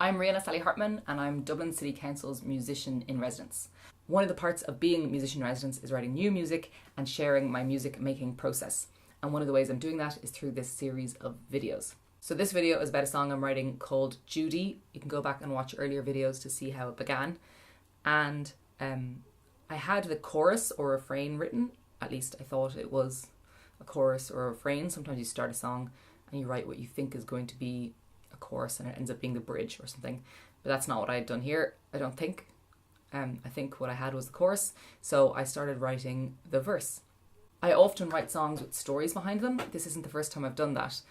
I'm Ríona Sally Hartman and I'm Dublin City Council's musician in residence. One of the parts of being musician in residence is writing new music and sharing my music making process. And one of the ways I'm doing that is through this series of videos. So this video is about a song I'm writing called Judy. You can go back and watch earlier videos to see how it began. And I had the chorus or refrain written. At least I thought it was a chorus or a refrain. Sometimes you start a song and you write what you think is going to be a chorus and it ends up being the bridge or something. But that's not what I had done here, I don't think. I think what I had was the chorus. So I started writing the verse. I often write songs with stories behind them. This isn't the first time I've done that.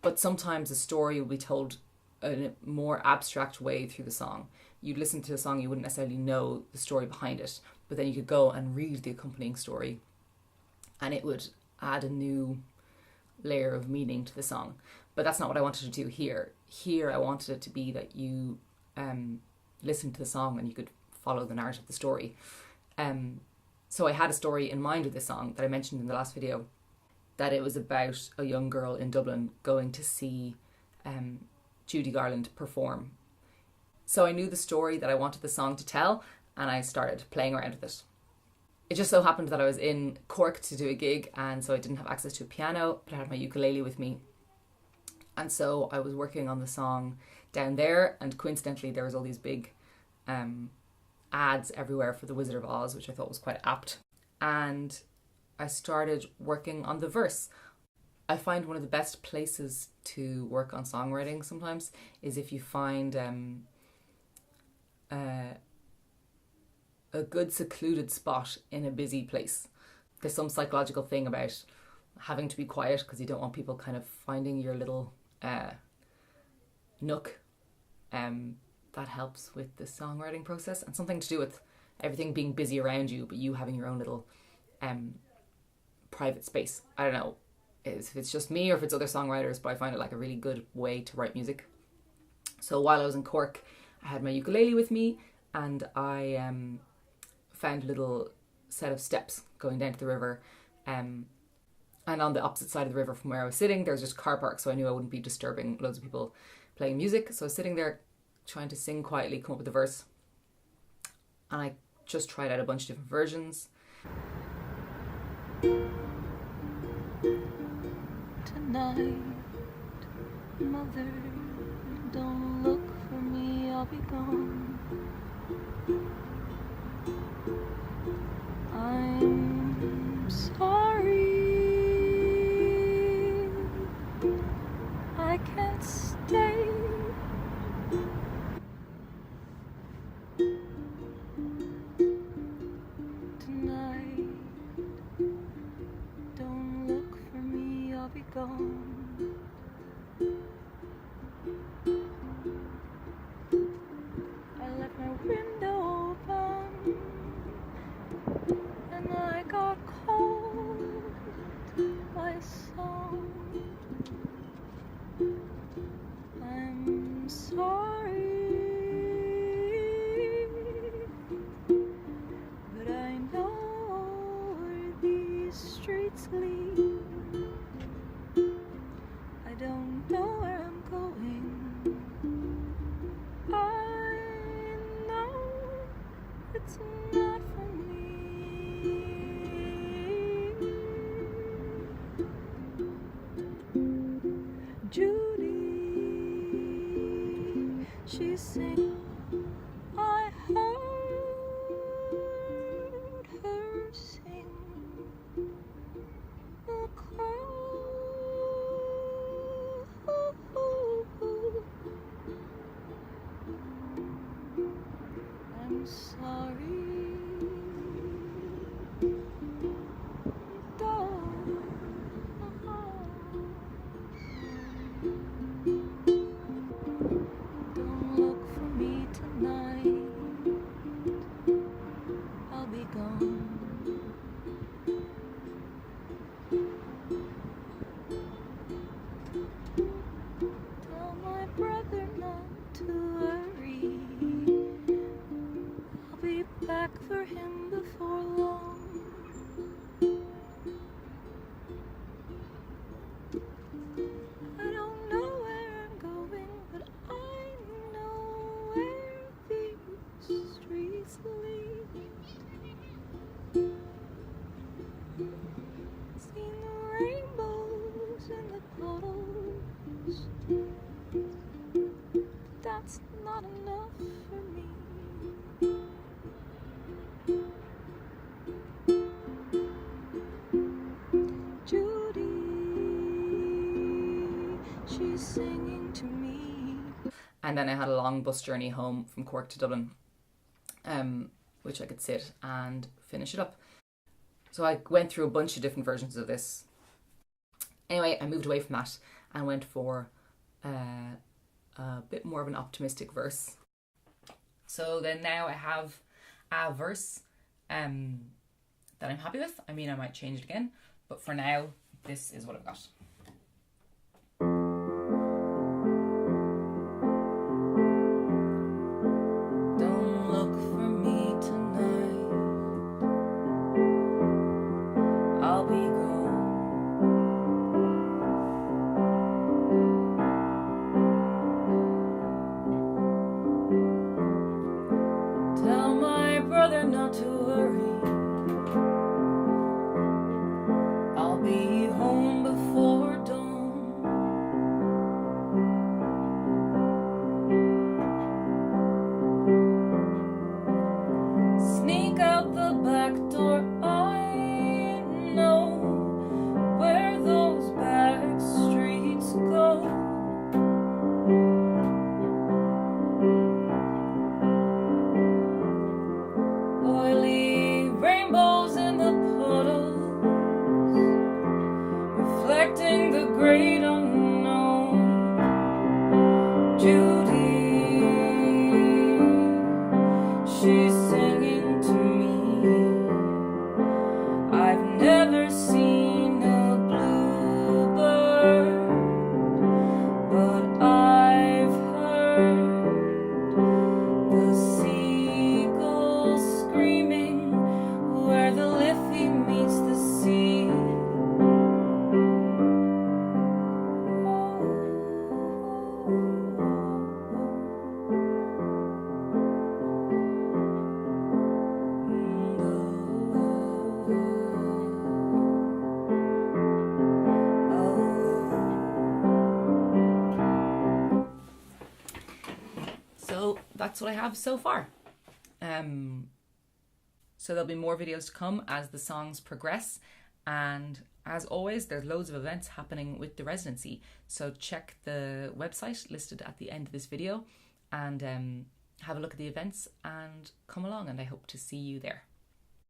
But sometimes a story will be told in a more abstract way through the song. You'd listen to the song, you wouldn't necessarily know the story behind it, but then you could go and read the accompanying story and it would add a new layer of meaning to the song. But that's not what I wanted to do here. Here I wanted it to be that you listen to the song and you could follow the narrative of the story. So I had a story in mind with this song that I mentioned in the last video, that it was about a young girl in Dublin going to see Judy Garland perform. So I knew the story that I wanted the song to tell and I started playing around with it. It just so happened that I was in Cork to do a gig, and so I didn't have access to a piano, but I had my ukulele with me. And so I was working on the song down there, and coincidentally there was all these big ads everywhere for The Wizard of Oz, which I thought was quite apt. And I started working on the verse. I find one of the best places to work on songwriting sometimes is if you find a good secluded spot in a busy place. There's some psychological thing about having to be quiet because you don't want people kind of finding your little nook. That helps with the songwriting process, and something to do with everything being busy around you but you having your own little private space. I don't know if it's just me or if it's other songwriters, but I find it like a really good way to write music. So while I was in Cork, I had my ukulele with me and I found a little set of steps going down to the river, and on the opposite side of the river from where I was sitting there's just a car park, so I knew I wouldn't be disturbing loads of people playing music. So I was sitting there trying to sing quietly, come up with the verse, and I just tried out a bunch of different versions. Tonight, mother, don't look for me, I'll be gone. I'm sorry, I can't stay. Tonight, don't look for me, I'll be gone. I left my window open and I got cold by a song. I'm sorry, but I know where these streets lead. I don't know where I'm going. I know it's not for me. Judy, she sang. I heard her sing. The I'm sorry, don't look for me that's not enough for me. Judy, she's singing to me. And then I had a long bus journey home from Cork to Dublin, which I could sit and finish it up. So I went through a bunch of different versions of this. Anyway, I moved away from that and went for a bit more of an optimistic verse. So then now I have a verse that I'm happy with. I mean, I might change it again, but for now, this is what I've got. Don't look for me tonight. I'll be gone. Tell my brother not to worry. I'll be home before dawn. Sneak out the back door. I know where those back streets go. Oily rainbows in the puddles, reflecting the great unknown. Judy, she's singing to me. I've never seen a bluebird, but I've heard the seagulls screaming where the Liffey meets the sea. So that's what I have so far. So there'll be more videos to come as the songs progress, and as always there's loads of events happening with the residency, so check the website listed at the end of this video and have a look at the events and come along, and I hope to see you there.